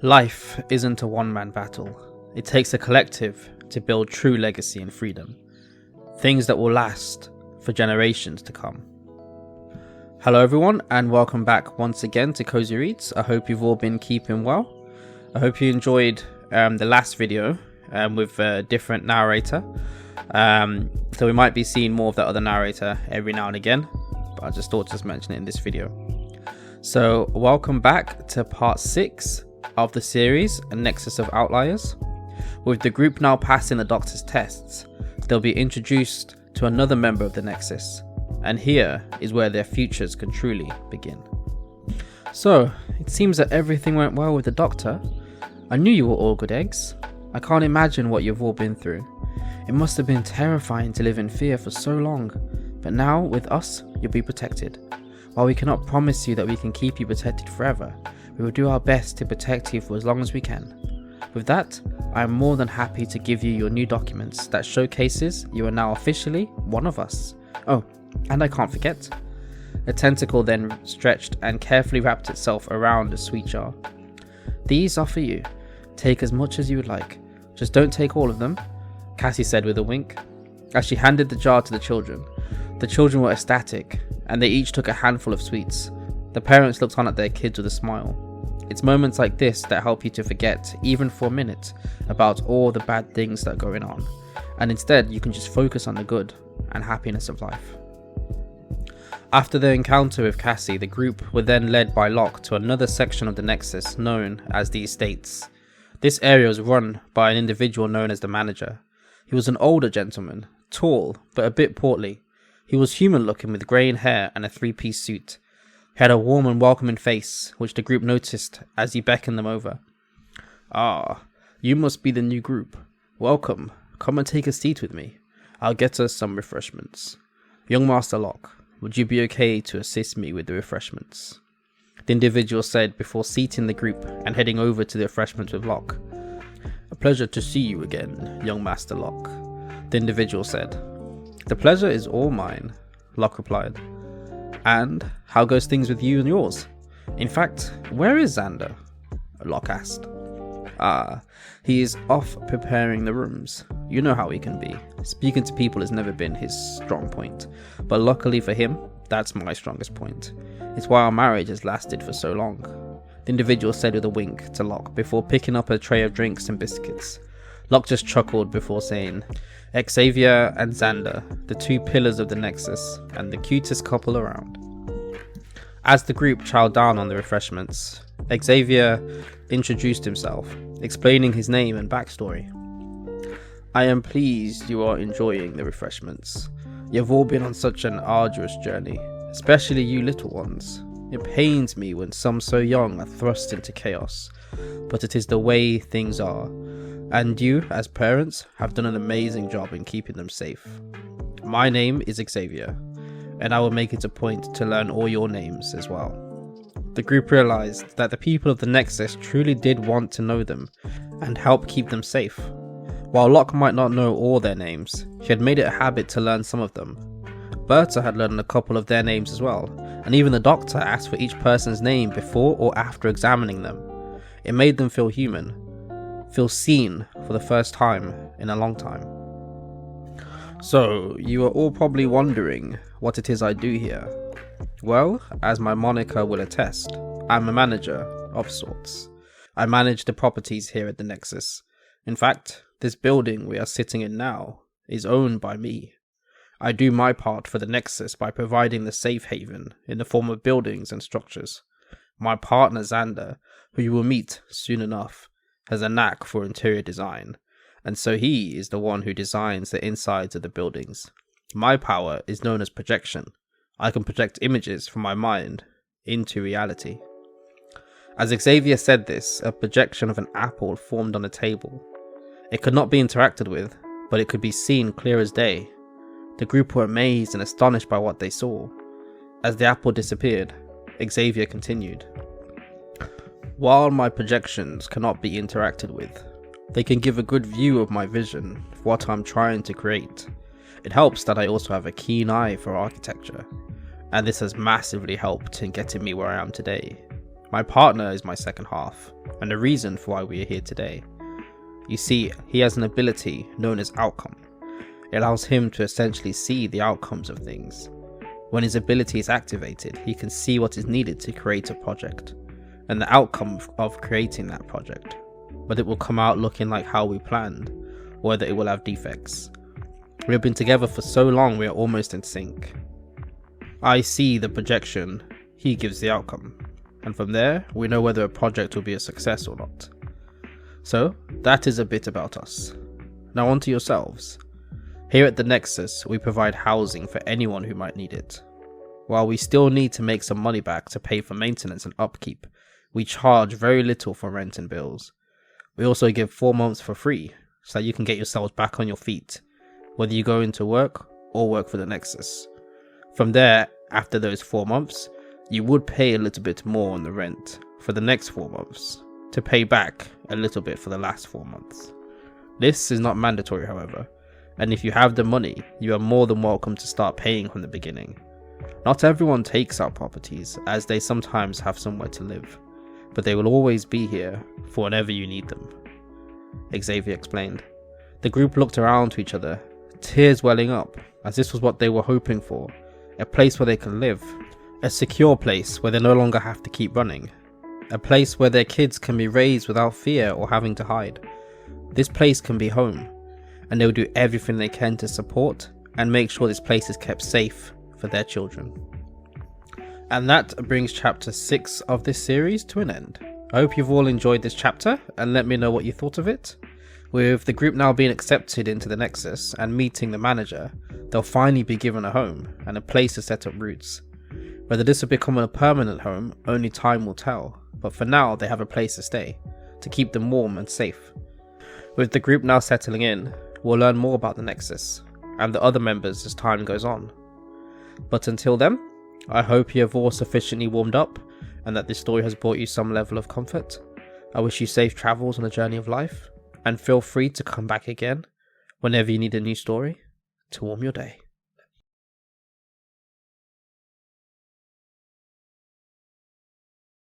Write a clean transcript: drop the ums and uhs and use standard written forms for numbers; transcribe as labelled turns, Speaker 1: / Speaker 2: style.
Speaker 1: Life isn't a one-man battle. It takes a collective to build true legacy and freedom. Things that will last for generations to come. Hello everyone, and welcome back once again to Cosy Reads. I hope you've all been keeping well. I hope you enjoyed the last video with a different narrator. So we might be seeing more of that other narrator every now and again, but I just thought to mention it in this video. So welcome back to part 6 of the series, Nexus of Outliers. With the group now passing the Doctor's tests, they'll be introduced to another member of the Nexus, and here is where their futures can truly begin. So, it seems that everything went well with the Doctor. I knew you were all good eggs. I can't imagine what you've all been through. It must have been terrifying to live in fear for so long, but now, with us, you'll be protected. While we cannot promise you that we can keep you protected forever, we will do our best to protect you for as long as we can. With that, I am more than happy to give you your new documents that showcases you are now officially one of us. Oh, and I can't forget. A tentacle then stretched and carefully wrapped itself around the sweet jar. These are for you. Take as much as you would like. Just don't take all of them, Cassie said with a wink, as she handed the jar to the children. The children were ecstatic, and they each took a handful of sweets. The parents looked on at their kids with a smile. It's moments like this that help you to forget, even for a minute, about all the bad things that are going on, and instead you can just focus on the good and happiness of life. After their encounter with Cassie, the group were then led by Locke to another section of the Nexus known as the Estates. This area was run by an individual known as the Manager. He was an older gentleman, tall but a bit portly. He was human looking with greying hair and a three-piece suit. He had a warm and welcoming face, which the group noticed as he beckoned them over. "Ah, you must be the new group. Welcome. Come and take a seat with me. I'll get us some refreshments. Young Master Locke, would you be okay to assist me with the refreshments?" The individual said before seating the group and heading over to the refreshments with Locke. "A pleasure to see you again, young Master Locke," the individual said. "The pleasure is all mine," Locke replied. "And how goes things with you and yours? In fact, where is Xander?" Locke asked. "Ah, he is off preparing the rooms. You know how he can be. Speaking to people has never been his strong point, but luckily for him, that's my strongest point. It's why our marriage has lasted for so long," the individual said with a wink to Locke before picking up a tray of drinks and biscuits. Locke just chuckled before saying, "Xavier and Xander, the two pillars of the Nexus, and the cutest couple around." As the group chowed down on the refreshments, Xavier introduced himself, explaining his name and backstory. "I am pleased you are enjoying the refreshments. You've all been on such an arduous journey, especially you little ones. It pains me when some so young are thrust into chaos, but it is the way things are. And you, as parents, have done an amazing job in keeping them safe. My name is Xavier, and I will make it a point to learn all your names as well." The group realized that the people of the Nexus truly did want to know them and help keep them safe. While Locke might not know all their names, he had made it a habit to learn some of them. Berta had learned a couple of their names as well, and even the Doctor asked for each person's name before or after examining them. It made them feel human. Feel seen for the first time in a long time. So, you are all probably wondering what it is I do here. Well, as my moniker will attest, I'm a manager of sorts. I manage the properties here at the Nexus. In fact, this building we are sitting in now is owned by me. I do my part for the Nexus by providing the safe haven in the form of buildings and structures. My partner Xander, who you will meet soon enough, has a knack for interior design, and so he is the one who designs the insides of the buildings. My power is known as projection. I can project images from my mind into reality. As Xavier said this, a projection of an apple formed on a table. It could not be interacted with, but it could be seen clear as day. The group were amazed and astonished by what they saw. As the apple disappeared, Xavier continued. "While my projections cannot be interacted with, they can give a good view of my vision of what I'm trying to create. It helps that I also have a keen eye for architecture, and this has massively helped in getting me where I am today. My partner is my second half, and the reason for why we are here today. You see, he has an ability known as outcome. It allows him to essentially see the outcomes of things. When his ability is activated, he can see what is needed to create a project, and the outcome of creating that project, whether it will come out looking like how we planned, or whether it will have defects. We have been together for so long we are almost in sync. I see the projection, he gives the outcome, and from there we know whether a project will be a success or not. So that is a bit about us. Now on to yourselves. Here at the Nexus, we provide housing for anyone who might need it. While we still need to make some money back to pay for maintenance and upkeep, we charge very little for rent and bills. We also give 4 months for free, so that you can get yourselves back on your feet, whether you go into work or work for the Nexus. From there, after those 4 months, you would pay a little bit more on the rent for the next 4 months, to pay back a little bit for the last 4 months. This is not mandatory, however, and if you have the money, you are more than welcome to start paying from the beginning. Not everyone takes our properties, as they sometimes have somewhere to live, but they will always be here for whenever you need them. Xavier explained. The group looked around to each other, tears welling up, as this was what they were hoping for, a place where they can live, a secure place where they no longer have to keep running, a place where their kids can be raised without fear or having to hide. This place can be home, and they will do everything they can to support and make sure this place is kept safe for their children. And that brings chapter 6 of this series to an end. I hope you've all enjoyed this chapter and let me know what you thought of it. With the group now being accepted into the Nexus and meeting the manager, they'll finally be given a home and a place to set up roots. Whether this will become a permanent home, only time will tell, but for now they have a place to stay, to keep them warm and safe. With the group now settling in, we'll learn more about the Nexus and the other members as time goes on. But until then, I hope you have all sufficiently warmed up and that this story has brought you some level of comfort. I wish you safe travels on the journey of life, and feel free to come back again whenever you need a new story to warm your day.